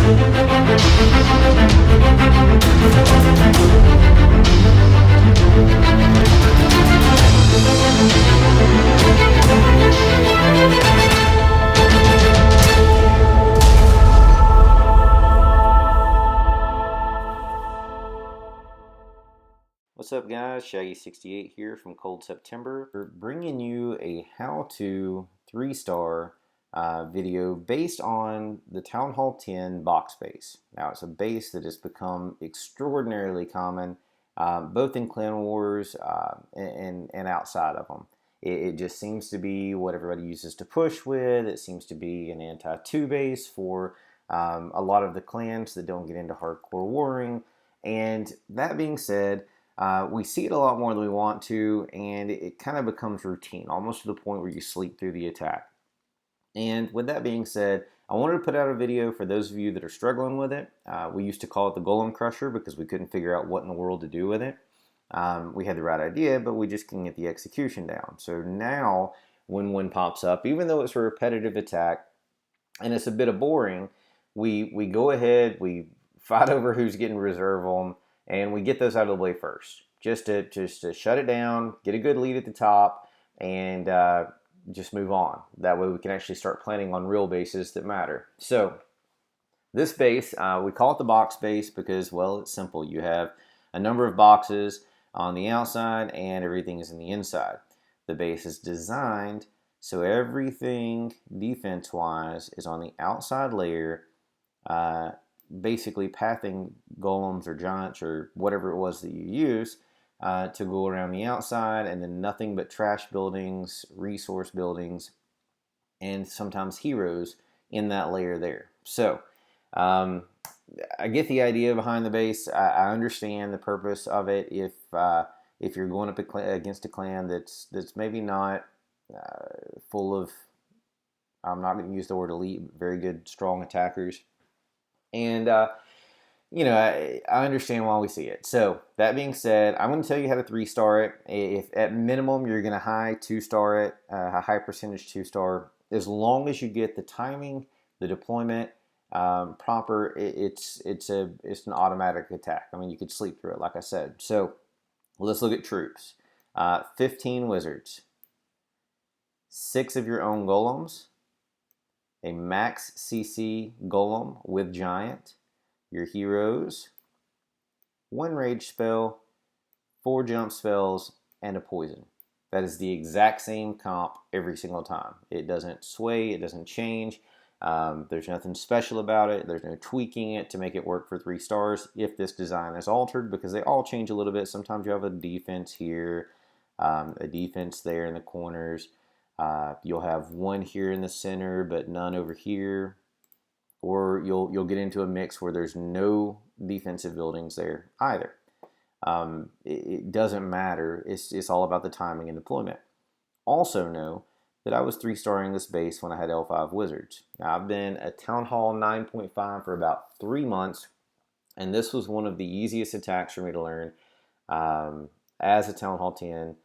What's up guys, Shaggy68 here from Cold September. We're bringing you a how-to 3-star video based on the Town Hall 10 box base. Now it's a base that has become extraordinarily common both in Clan Wars and outside of them. It just seems to be what everybody uses to push with. It seems to be an anti-2 base for a lot of the clans that don't get into hardcore warring. And that being said, we see it a lot more than we want to, and it kind of becomes routine, almost to the point where you sleep through the attack. And with that being said, I wanted to put out a video for those of you that are struggling with it. We used to call it the Golem Crusher because we couldn't figure out what in the world to do with it. We had the right idea, but we just couldn't get the execution down. So now, when one pops up, even though it's a repetitive attack, and it's a bit of boring, we go ahead, we fight over who's getting reserve on them, and we get those out of the way first, just to shut it down, get a good lead at the top, and just move on. That way we can actually start planning on real bases that matter. So this base, we call it the box base because, well, it's simple. You have a number of boxes on the outside and everything is in the inside. The base is designed so everything defense-wise is on the outside layer, basically pathing golems or giants or whatever it was that you use to go around the outside, and then nothing but trash buildings, resource buildings, and sometimes heroes in that layer there. So I get the idea behind the base. I understand the purpose of it if you're going up against a clan that's maybe not full of, I'm not going to use the word elite, very good, strong attackers. And, you know, I understand why we see it. So, that being said, I'm going to tell you how to 3-star it. If at minimum you're going to high 2-star it, a high percentage 2-star, as long as you get the timing, the deployment proper, it's an automatic attack. I mean, you could sleep through it, like I said. So, let's look at troops. 15 wizards, 6 of your own golems, a max CC golem with giant, your heroes, 1 rage spell, 4 jump spells, and a poison. That is the exact same comp every single time. It doesn't sway, it doesn't change. There's nothing special about it. There's no tweaking it to make it work for 3 stars if this design is altered, because they all change a little bit. Sometimes you have a defense here, a defense there in the corners. You'll have 1 here in the center, but none over here. Or you'll get into a mix where there's no defensive buildings there either. It doesn't matter. It's all about the timing and deployment. Also know that I was 3-starring this base when I had L5 Wizards. Now, I've been at Town Hall 9.5 for about 3 months, and this was one of the easiest attacks for me to learn as a Town Hall 10.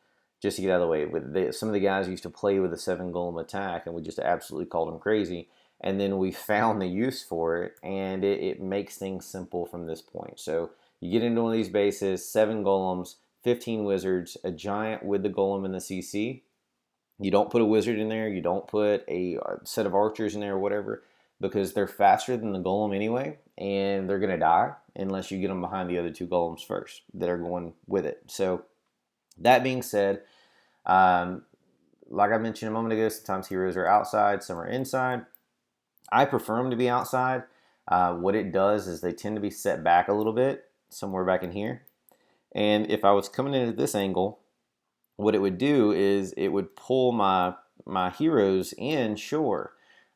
Just to get out of the way, some of the guys used to play with a 7 golem attack, and we just absolutely called them crazy. And then we found the use for it, and it makes things simple from this point. So you get into one of these bases, 7 golems, 15 wizards, a giant with the golem and the CC. You don't put a wizard in there. You don't put a set of archers in there or whatever, because they're faster than the golem anyway, and they're going to die unless you get them behind the other 2 golems first that are going with it. So that being said, like I mentioned a moment ago, sometimes heroes are outside, some are inside. I prefer them to be outside. What it does is they tend to be set back a little bit, somewhere back in here. And if I was coming in at this angle, what it would do is it would pull my heroes in, sure.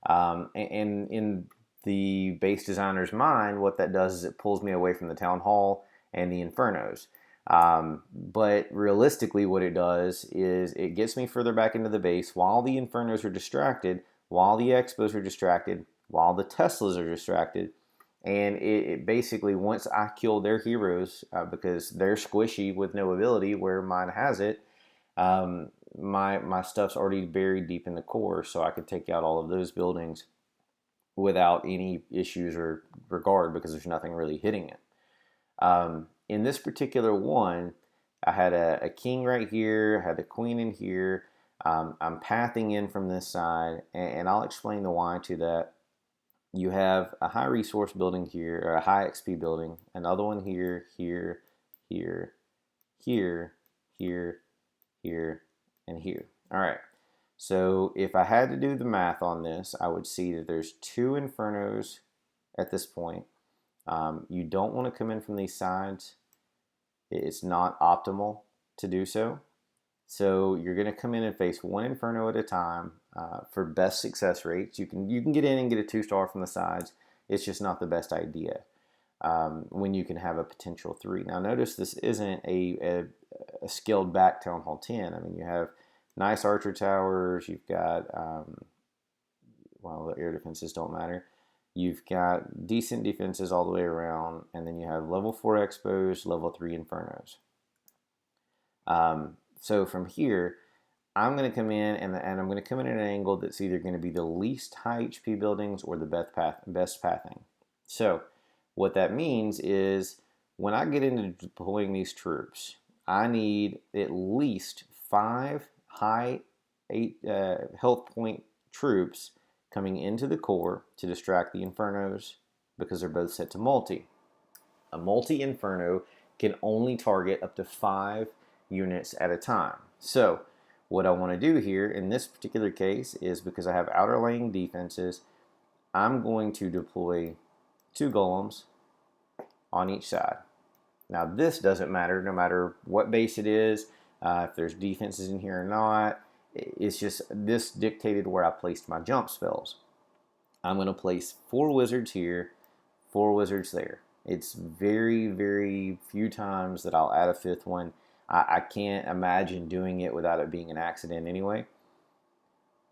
And in the base designer's mind, what that does is it pulls me away from the Town Hall and the Infernos. But realistically what it does is it gets me further back into the base while the Infernos are distracted, while the Expos are distracted, while the Teslas are distracted, and it basically, once I kill their heroes, because they're squishy with no ability where mine has it, my stuff's already buried deep in the core, so I could take out all of those buildings without any issues or regard because there's nothing really hitting it. In this particular one, I had a king right here, I had the queen in here. I'm pathing in from this side, and I'll explain the why to that. You have a high resource building here, or a high XP building, another one here, here, here, here, here, here, and here. All right. So if I had to do the math on this, I would see that there's 2 infernos at this point. You don't want to come in from these sides. It's not optimal to do so. So you're going to come in and face 1 inferno at a time for best success rates. You can get in and get a 2-star from the sides. It's just not the best idea when you can have a potential 3. Now notice this isn't a scaled back Town Hall 10. I mean, you have nice archer towers. You've got, well, the air defenses don't matter. You've got decent defenses all the way around, and then you have level 4 expos, level 3 infernos. So from here, I'm going to come in, and I'm going to come in at an angle that's either going to be the least high HP buildings or the best pathing. So what that means is when I get into deploying these troops, I need at least 5 high 8 health point troops coming into the core to distract the infernos because they're both set to multi. A multi-inferno can only target up to 5 units at a time. So what I want to do here in this particular case is, because I have outer lane defenses, I'm going to deploy 2 golems on each side. Now this doesn't matter no matter what base it is, if there's defenses in here or not. It's just this dictated where I placed my jump spells. I'm going to place 4 wizards here, 4 wizards there. It's very, very few times that I'll add a 5th one. I can't imagine doing it without it being an accident anyway.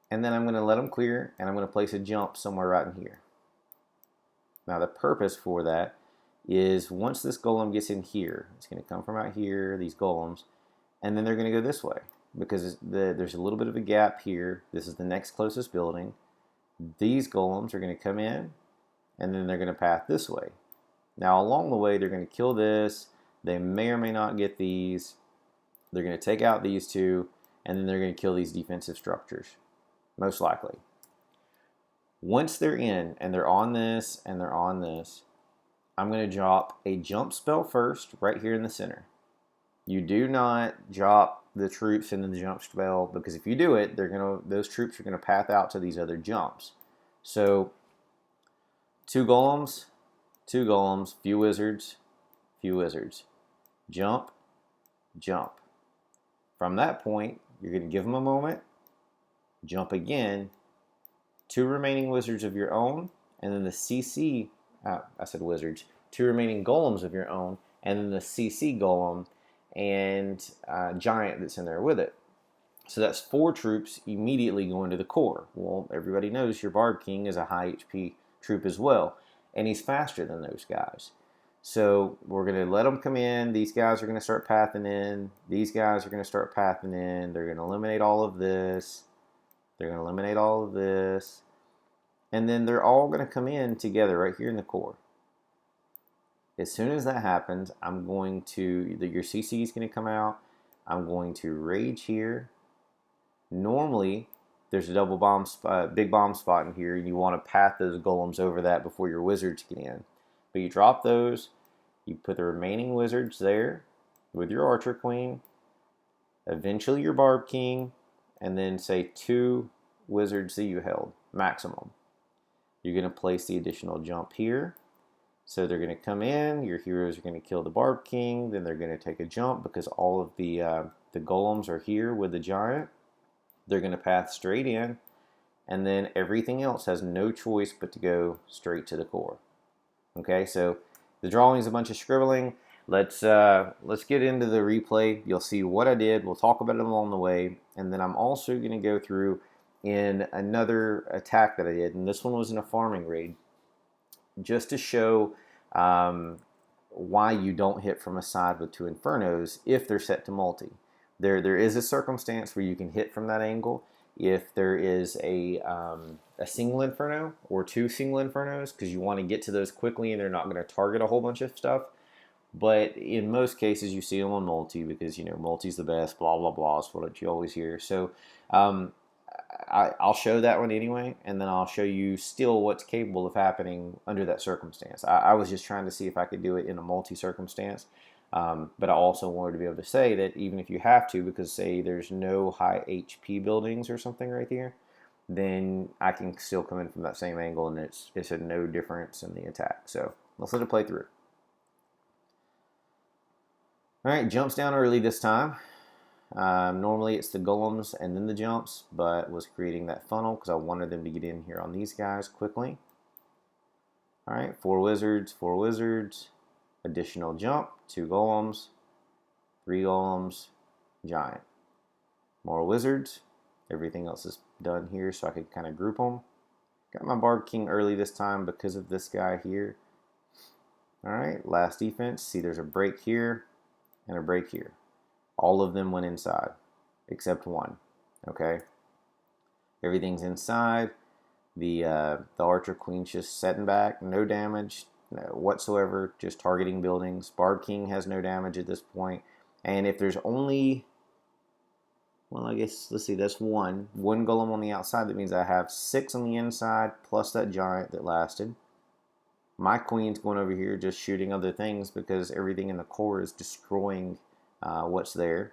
And then I'm going to let them clear, and I'm going to place a jump somewhere right in here. Now the purpose for that is once this golem gets in here, it's going to come from out here, these golems, and then they're going to go this way because there's a little bit of a gap here. This is the next closest building. These golems are going to come in, and then they're going to path this way. Now along the way, they're going to kill this. They may or may not get these. They're going to take out these 2, and then they're going to kill these defensive structures, most likely. Once they're in, and they're on this, and they're on this, I'm going to drop a jump spell first, right here in the center. You do not drop the troops into the jump spell, because if you do it, those troops are going to path out to these other jumps. So 2 golems, 2 golems, few wizards, few wizards. Jump, jump. From that point, you're going to give them a moment, jump again, 2 remaining wizards of your own, and then the CC, I said wizards, 2 remaining golems of your own, and then the CC golem and giant that's in there with it. So that's 4 troops immediately going to the core. Well, everybody knows your Barb King is a high HP troop as well, and he's faster than those guys. So we're going to let them come in. These guys are going to start pathing in. These guys are going to start pathing in. They're going to eliminate all of this. They're going to eliminate all of this. And then they're all going to come in together right here in the core. As soon as that happens, I'm going to, your CC is going to come out. I'm going to rage here. Normally, there's a double bomb spot, big bomb spot in here. You want to path those golems over that before your wizards get in. But you drop those, you put the remaining wizards there with your Archer Queen, eventually your Barb King, and then say 2 wizards that you held, maximum. You're going to place the additional jump here. So they're going to come in, your heroes are going to kill the Barb King, then they're going to take a jump because all of the golems are here with the giant. They're going to path straight in, and then everything else has no choice but to go straight to the core. Okay, so the drawing is a bunch of scribbling. Let's get into the replay. You'll see what I did. We'll talk about it along the way, and then I'm also going to go through in another attack that I did, and this one was in a farming raid, just to show why you don't hit from a side with 2 infernos if they're set to multi. There is a circumstance where you can hit from that angle. if there is a single inferno or two single infernos, because you want to get to those quickly and they're not going to target a whole bunch of stuff. But in most cases, you see them on multi because, you know, multi's the best, blah, blah, blah, is what you always hear. So um, I'll show that one anyway, and then I'll show you still what's capable of happening under that circumstance. I was just trying to see if I could do it in a multi circumstance. But I also wanted to be able to say that even if you have to, because say there's no high HP buildings or something right here, then I can still come in from that same angle, and it's a no difference in the attack. So let's let it play through. All right, jumps down early this time. Normally it's the golems and then the jumps, but was creating that funnel because I wanted them to get in here on these guys quickly. All right, 4 wizards, additional jump, 2 golems, 3 golems, giant. More wizards. Everything else is done here so I could kind of group them. Got my Bard King early this time because of this guy here. All right, last defense. See, there's a break here and a break here. All of them went inside except one. Okay, everything's inside. The Archer Queen's just setting back, no damage whatsoever, just targeting buildings. Bard King has no damage at this point. And if there's only, well, I guess, let's see, that's one golem on the outside. That means I have 6 on the inside, plus that giant that lasted. My queen's going over here just shooting other things because everything in the core is destroying what's there.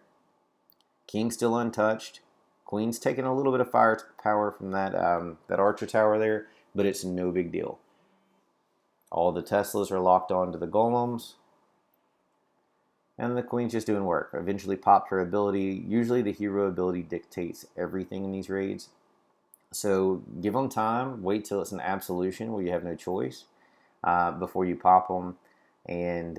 King's still untouched. Queen's taking a little bit of firepower from that archer tower there, but it's no big deal. All the Teslas are locked onto the golems. And the queen's just doing work. Eventually popped her ability. Usually the hero ability dictates everything in these raids. So give them time. Wait till it's an absolution where you have no choice before you pop them. And,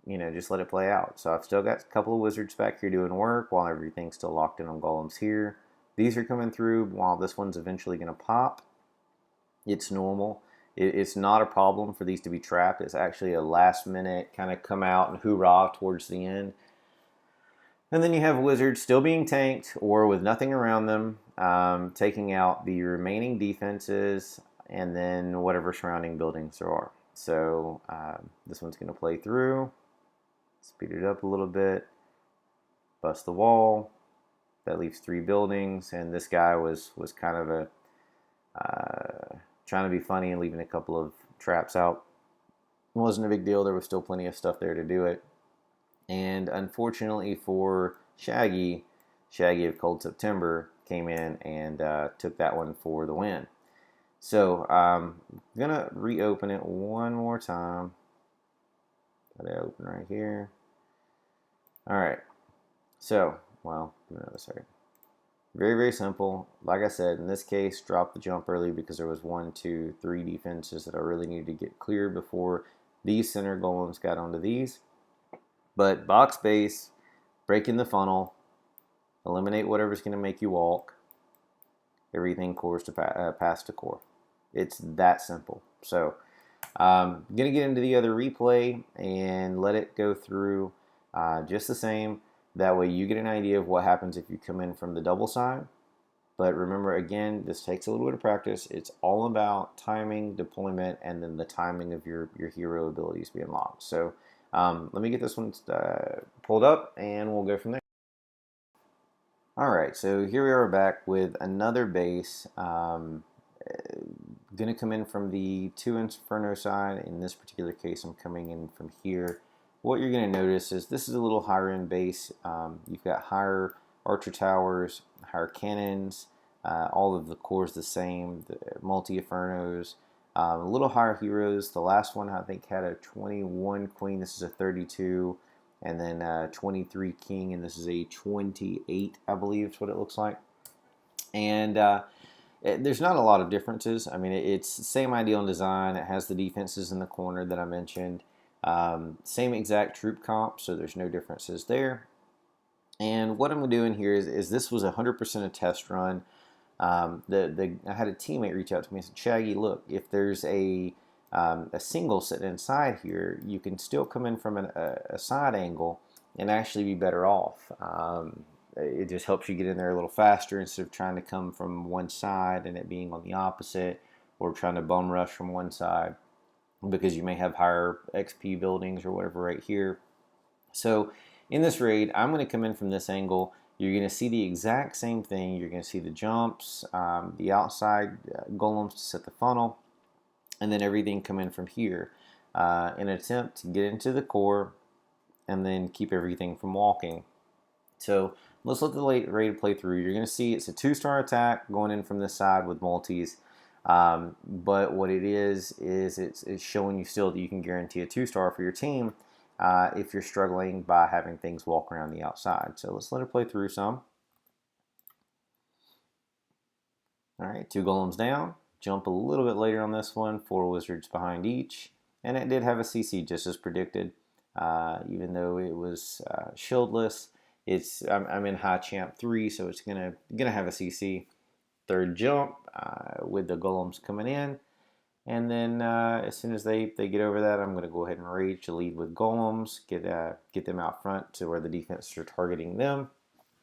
you know, just let it play out. So I've still got a couple of wizards back here doing work while everything's still locked in on golems here. These are coming through while this one's eventually going to pop. It's normal. It's not a problem for these to be trapped. It's actually a last minute kind of come out and hoorah towards the end. And then you have wizards still being tanked or with nothing around them, taking out the remaining defenses and then whatever surrounding buildings there are. So this one's going to play through. Speed it up a little bit. Bust the wall. That leaves 3 buildings. And this guy was kind of a... trying to be funny and leaving a couple of traps out. It wasn't a big deal. There was still plenty of stuff there to do it. And unfortunately for Shaggy of Cold September came in and took that one for the win. So I'm going to reopen it one more time. Got it open right here. All right. So, well, give me another second. Very, very simple. Like I said, in this case, drop the jump early because there was 1, 2, 3 defenses that I really needed to get cleared before these center golems got onto these. But box base, break in the funnel, eliminate whatever's going to make you walk. Everything cores to pass to core. It's that simple. So I'm going to get into the other replay and let it go through just the same. That way you get an idea of what happens if you come in from the double side. But remember, again, this takes a little bit of practice. It's all about timing, deployment, and then the timing of your hero abilities being locked. So let me get this one pulled up, and we'll go from there. All right, so here we are back with another base. Going to come in from the 2 Inferno side. In this particular case, I'm coming in from here. What you're going to notice is this is a little higher end base. You've got higher archer towers, higher cannons, all of the cores the same, the multi-infernos, a little higher heroes. The last one I think had a 21 queen, this is a 32, and then 23 king, and this is a 28, I believe is what it looks like. And there's not a lot of differences. I mean, it's the same idea on design. It has the defenses in the corner that I mentioned. Same exact troop comp, so there's no differences there. And what I'm doing here is this was 100% a test run. I had a teammate reach out to me and said, Shaggy, look, if there's a single sitting inside here, you can still come in from a side angle and actually be better off. it just helps you get in there a little faster instead of trying to come from one side and it being on the opposite, or trying to bum rush from one side because you may have higher XP buildings or whatever right here. So in this raid, I'm going to come in from this angle. You're going to see the exact same thing. You're going to see the jumps, the outside golems to set the funnel, and then everything come in from here in an attempt to get into the core and then keep everything from walking. So let's let the raid play through. You're going to see it's a 2-star attack going in from this side with multis. But what it is it's showing you still that you can guarantee a 2-star for your team if you're struggling by having things walk around the outside. So let's let it play through some. All right, 2 golems down. Jump a little bit later on this one, 4 wizards behind each. And it did have a CC just as predicted, even though it was shieldless. I'm in high champ 3, so it's gonna have a CC. 3rd jump with the golems coming in, and then as soon as they get over that, I'm going to go ahead and rage to lead with golems, get them out front to where the defense are targeting them,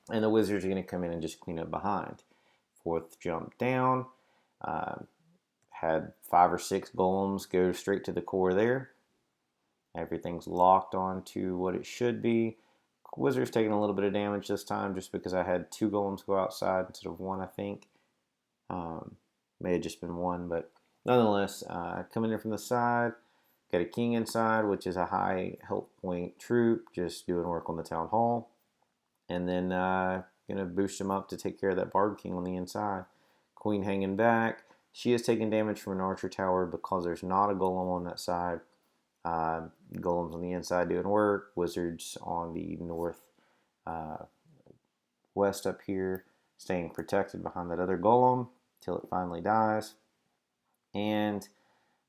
and the wizards are going to come in and just clean up behind. 4th jump down, had 5 or 6 golems go straight to the core there. Everything's locked on to what it should be. Wizards taking a little bit of damage this time just because I had 2 golems go outside instead of 1, I think. May have just been 1, but nonetheless, coming in from the side, got a king inside, which is a high health point troop, just doing work on the town hall, and then gonna boost him up to take care of that bard king on the inside. Queen hanging back. She is taking damage from an archer tower because there's not a golem on that side. Golems on the inside doing work. Wizards on the north west up here, staying protected behind that other golem till it finally dies. And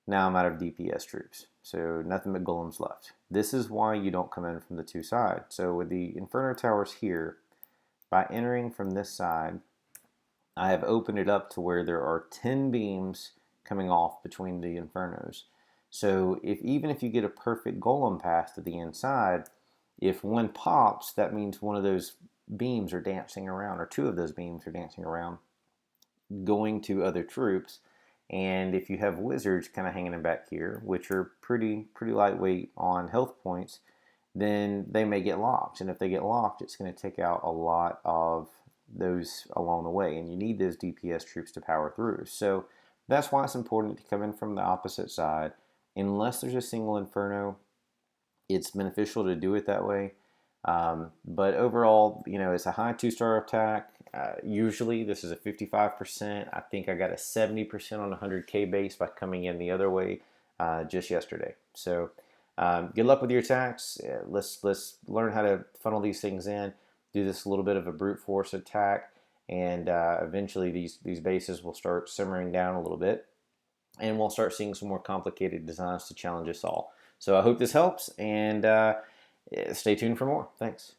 now I'm out of DPS troops, so nothing but golems left. This is why you don't come in from the 2 sides. So with the Inferno Towers here, by entering from this side, I have opened it up to where there are 10 beams coming off between the Infernos. So even if you get a perfect golem pass to the inside, if one pops, that means one of those beams are dancing around, or 2 of those beams are dancing around, going to other troops. And if you have wizards kind of hanging in back here, which are pretty lightweight on health points, then they may get locked. And if they get locked, it's going to take out a lot of those along the way. And you need those DPS troops to power through. So that's why it's important to come in from the opposite side. Unless there's a single Inferno, it's beneficial to do it that way. But overall, it's a high 2-star attack. Usually this is a 55%. I think I got a 70% on a 100k base by coming in the other way just yesterday. So good luck with your attacks. Let's learn how to funnel these things in. Do this a little bit of a brute force attack, and eventually these bases will start simmering down a little bit, and we'll start seeing some more complicated designs to challenge us all. So I hope this helps, and stay tuned for more. Thanks.